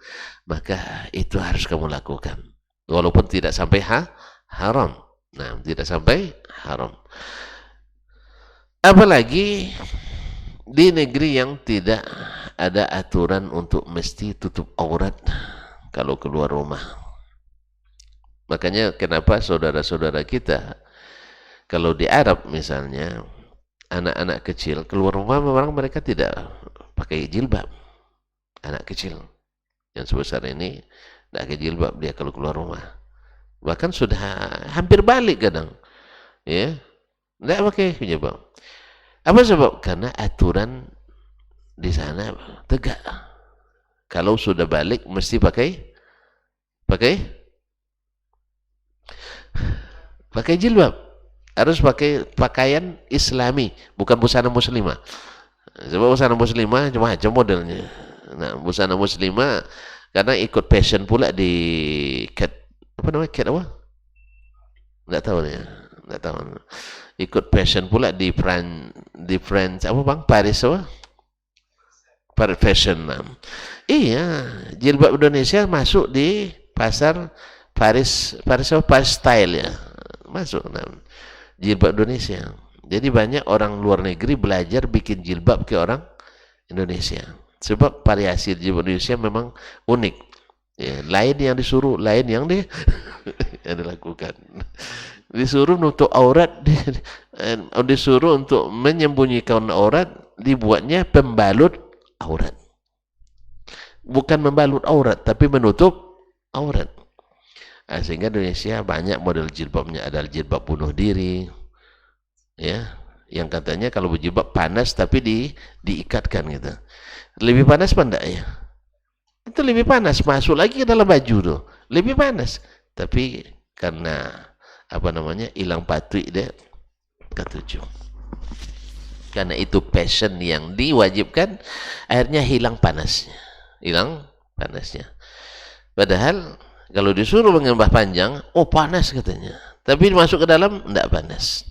maka itu harus kamu lakukan. Walaupun tidak sampai haram. Nah, tidak sampai haram. Apalagi di negeri yang tidak ada aturan untuk mesti tutup aurat kalau keluar rumah. Makanya kenapa saudara-saudara kita kalau di Arab misalnya anak-anak kecil keluar rumah memang mereka tidak pakai jilbab. Anak kecil yang sebesar ini tidak pakai jilbab dia kalau keluar rumah. Bahkan sudah hampir balik kadang. Ya, tidak pakai jilbab. Apa sebab? Karena aturan di sana tegak. Kalau sudah balik mesti pakai jilbab. Harus pakai pakaian Islami, bukan busana muslimah. Sebab busana muslimah macam-macam modelnya. Nah, busana muslimah karena ikut fashion pula di apa namanya? Enggak tahu nih. Enggak tahu. Ikut fashion pula di France apa Bang? Paris apa? Paris fashion. Nah. Iya, jilbab Indonesia masuk di pasar Paris style ya. Masuk jilbab Indonesia. Jadi banyak orang luar negeri belajar bikin jilbab ke orang Indonesia. Sebab variasi jilbab Indonesia memang unik. Ya, lain yang disuruh, lain yang yang dilakukan. Disuruh nutup aurat, disuruh untuk menyembunyikan aurat, dibuatnya pembalut aurat. Bukan membalut aurat, tapi menutup aurat. Sehingga Indonesia banyak model jilbabnya. Ada jilbab bunuh diri, ya, yang katanya kalau berjilbab panas tapi diikatkan gitu. Lebih panas apa enggak ya? Itu lebih panas, masuk lagi ke dalam baju tuh, lebih panas. Tapi karena apa namanya hilang patuh dia ketujuh. Karena itu passion yang diwajibkan, akhirnya hilang panasnya. Padahal kalau disuruh mengembah panjang, oh panas katanya. Tapi masuk ke dalam, enggak panas.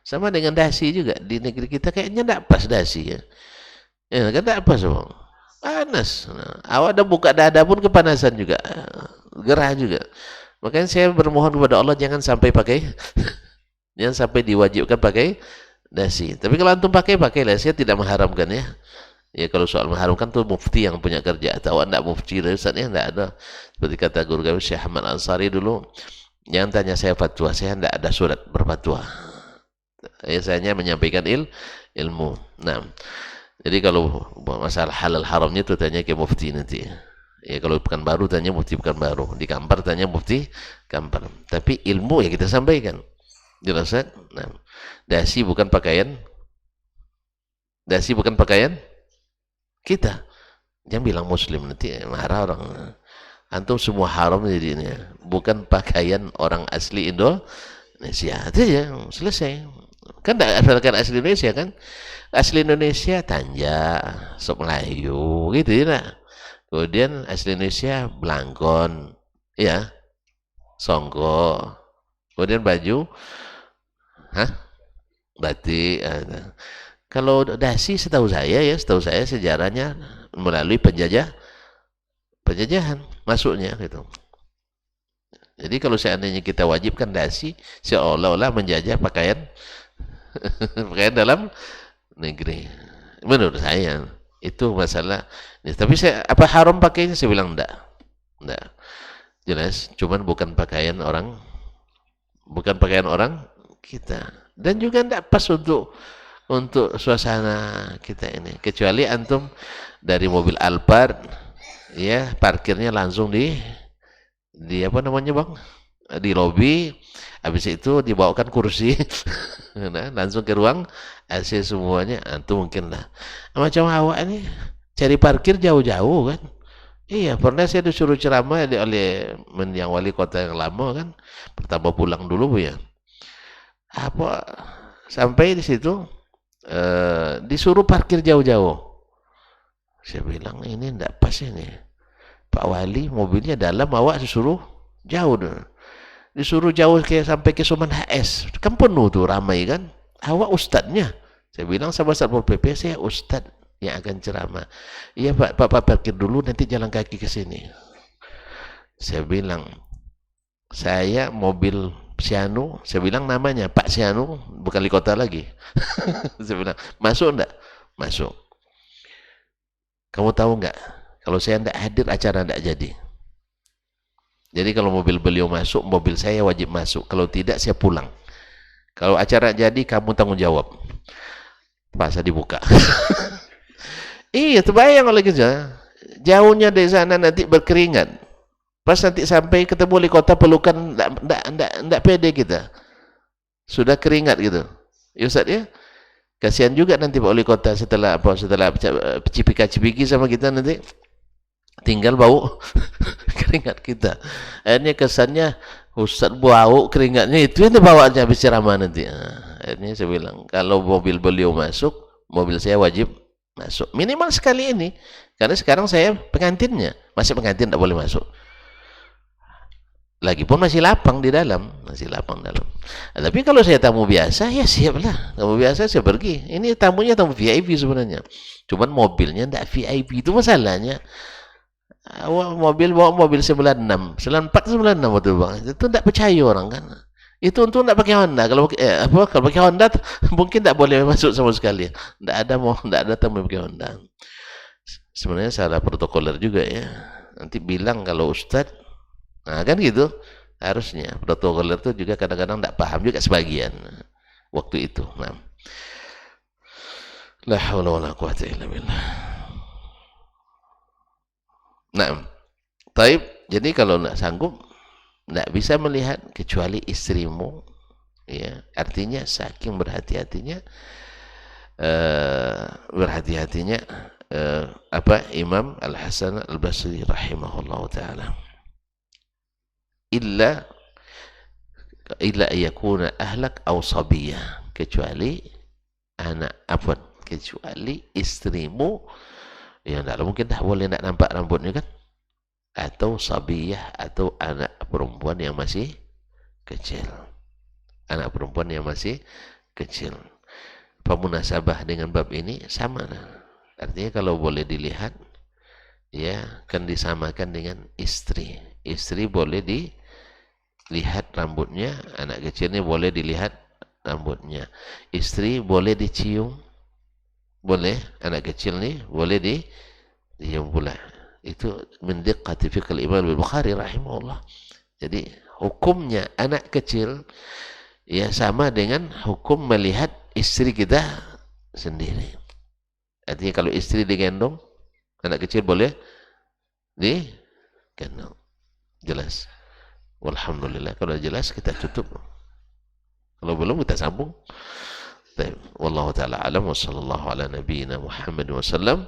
Sama dengan dasi juga. Di negeri kita kayaknya enggak pas dasi ya. Ya kan enggak pas bang. Panas. Nah, awak dah buka dada pun kepanasan juga. Gerah juga. Makanya saya bermohon kepada Allah jangan sampai jangan sampai diwajibkan pakai dasi. Tapi kalau antum pakailah. Saya tidak mengharamkan ya. Ya kalau soal mengharamkan tuh mufti yang punya kerja. Atau enggak mufti Ustaznya enggak ada. Seperti kata guru kami Syekh Ahmad Ansari dulu, jangan tanya saya fatwa, saya enggak ada surat berfatwa. Saya hanya menyampaikan ilmu. Nah, jadi kalau masalah halal haramnya itu tanya ke mufti nanti. Ya kalau bukan baru tanya mufti bukan baru. Di Kampar tanya mufti Kampar. Tapi ilmu ya kita sampaikan. Jelas kan? Nah, dasi bukan pakaian Dasi bukan pakaian kita. Jangan bilang muslim, nanti marah orang. Antum semua haram jadinya. Bukan pakaian orang asli Indonesia. Itu ya, selesai. Kan tidak asalkan asli Indonesia kan. Asli Indonesia Tanja, Sop Melayu, gitu ya. Kemudian asli Indonesia Blangkon, ya, Songgo. Kemudian baju, batik. Kalau dasi setahu saya sejarahnya melalui penjajahan masuknya gitu. Jadi kalau seandainya kita wajibkan dasi, seolah-olah menjajah pakaian pakaian dalam negeri. Menurut saya itu masalah. Tapi apa haram pakainya? Saya bilang enggak. Jelas, cuman bukan pakaian orang kita. Dan juga enggak pas untuk suasana kita ini. Kecuali antum dari mobil Alphard, ya, parkirnya langsung di apa namanya bang, di lobi, habis itu dibawakan kursi nah, langsung ke ruang AC semuanya. Antum mungkin lah macam awak ini cari parkir jauh-jauh kan. Iya, pernah saya disuruh ceramah oleh yang wali kota yang lama kan, pertama pulang dulu Bu ya, apa sampai di situ disuruh parkir jauh-jauh. Saya bilang ini enggak pas ini Pak Wali, mobilnya dalam, awak disuruh jauh. Disuruh jauh sampai ke Suman HS. Kan penuh tuh, ramai kan. Awak ustadznya. Saya bilang sama Satpol PP, saya ustadz yang akan ceramah. Iya Pak, Pak parkir dulu, nanti jalan kaki ke sini. Saya bilang, saya mobil Sianu, saya bilang namanya Pak Sianu, bukan wali kota lagi. Saya bilang, masuk enggak? Masuk. Kamu tahu enggak? Kalau saya tidak hadir, acara tidak jadi. Jadi kalau mobil beliau masuk, mobil saya wajib masuk. Kalau tidak, saya pulang. Kalau acara jadi, kamu tanggung jawab. Masa dibuka. Iya, terbayang oleh kita. Jauhnya dari sana nanti berkeringat. Pas nanti sampai ketemu wali kota, pelukan tidak pede kita. Sudah keringat gitu. Ya Ustaz ya? Kasihan juga nanti Pak Wali Kota setelah cipika-cipiki sama kita nanti. Tinggal bau keringat kita. Akhirnya kesannya Ustaz bau keringatnya itu yang dibawa aja habis ceramah nanti. Akhirnya saya bilang kalau mobil beliau masuk, mobil saya wajib masuk minimal sekali ini, karena sekarang saya pengantinnya, masih pengantin tidak boleh masuk. Lagipun masih lapang di dalam, tapi kalau saya tamu biasa ya siaplah, tamu biasa saya pergi. Ini tamunya tamu VIP sebenarnya, cuman mobilnya tidak VIP, itu masalahnya. Mobil bawa mobil 96, 94, 96 betul bang. Itu tidak percaya orang kan. Itu untuk tidak pakai Honda. Kalau pakai Honda mungkin tidak boleh masuk sama sekali. Tidak ada tamu pakai Honda. Sebenarnya salah protokoler juga ya. Nanti bilang kalau Ustadz, nah kan gitu. Harusnya protokoler itu juga kadang-kadang tidak paham juga sebagian waktu itu. Nah, la haula wala quwwata illa billah. Nah, taib. Jadi kalau tidak sanggup, tidak bisa melihat kecuali istrimu, ya. Artinya saking berhati-hatinya, Imam Al Hasan Al Basri rahimahullah taala. Illa yakuna ahlak aw sabiyah, kecuali istrimu yang tidak mungkin dah boleh nak nampak rambutnya kan, atau sabiyah, atau anak perempuan yang masih kecil. Pemunasabah dengan bab ini sama lah. Artinya kalau boleh dilihat, ya kan disamakan dengan istri. Istri boleh dilihat rambutnya, anak kecilnya boleh dilihat rambutnya. Istri boleh dicium, boleh, anak kecil nih boleh dicium pula. Itu min diqqati fiqh al-Imam al-Bukhari rahimahullah. Jadi hukumnya anak kecil ya sama dengan hukum melihat istri kita sendiri. Artinya kalau istri digendong, anak kecil boleh digendong. Jelas? Walhamdulillah. Kalau jelas kita tutup. Kalau belum kita sambung. Wallahu ta'ala alam wa sallallahu ala nabiyyina Muhammad wa sallam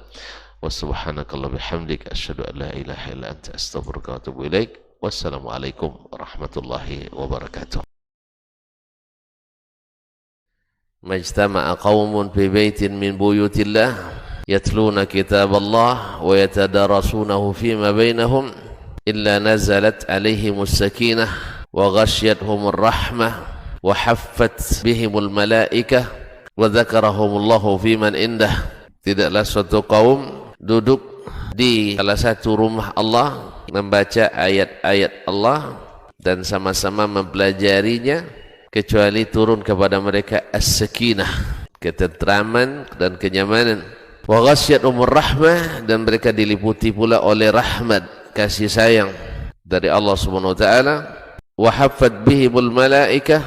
wa subhanakallah bihamdik asyhadu an la ilaha illa anta astaghfiruka wa atubu ilaik. Wassalamualaikum warahmatullahi wabarakatuh. Majtama'a qaumun fi baitin min buyutillah yatluna kitaballah wa yatadarasunahu fima bainahum illa nazalat alaihimus sakinah wa ghasyiyatuhumur rahmah wa haffat bihimul malaikah wa dzakarahumullahu fiman indah. Tidaklah suatu kaum duduk di salah satu rumah Allah membaca ayat-ayat Allah dan sama-sama mempelajarinya kecuali turun kepada mereka as-sakinah, ketentraman dan kenyamanan. Wa ghasyiyatuhumur rahmah, dan mereka diliputi pula oleh rahmat, kasih sayang dari Allah Subhanahu wa taala. Wa haffat bihimul malaikah,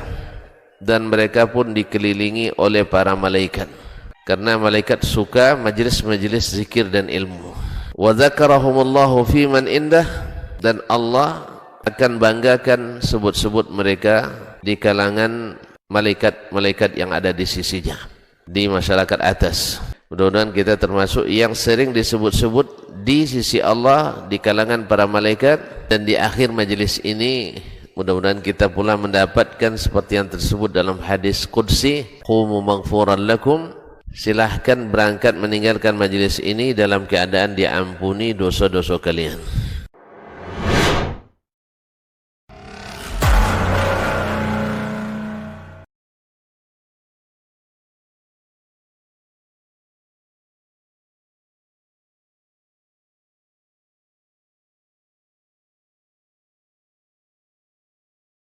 dan mereka pun dikelilingi oleh para malaikat, karena malaikat suka majlis-majlis zikir dan ilmu. Wa dzakarahumullahu fiman indah, dan Allah akan banggakan sebut-sebut mereka di kalangan malaikat-malaikat yang ada di sisinya, di masyarakat atas. Mudah-mudahan kita termasuk yang sering disebut-sebut di sisi Allah di kalangan para malaikat, dan di akhir majlis ini mudah-mudahan kita pula mendapatkan seperti yang tersebut dalam hadis qudsi, qumu maghfuran lakum, silahkan berangkat meninggalkan majlis ini dalam keadaan diampuni dosa-dosa kalian.